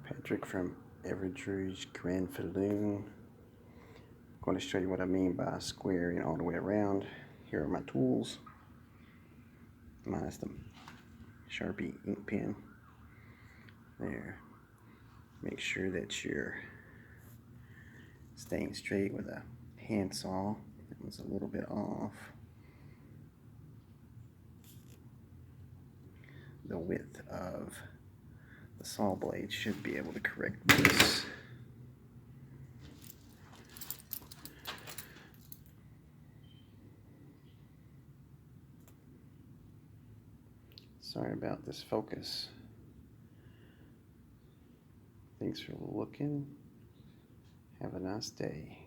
Patrick from Everidge's Grand Falloon. I'm going to show you what I mean by squaring all the way around. Here are my tools, minus the Sharpie ink pen. There. Make sure that you're staying straight with a handsaw. That one's a little bit off. The width of the saw blade should be able to correct this. Sorry about this focus. Thanks for looking. Have a nice day.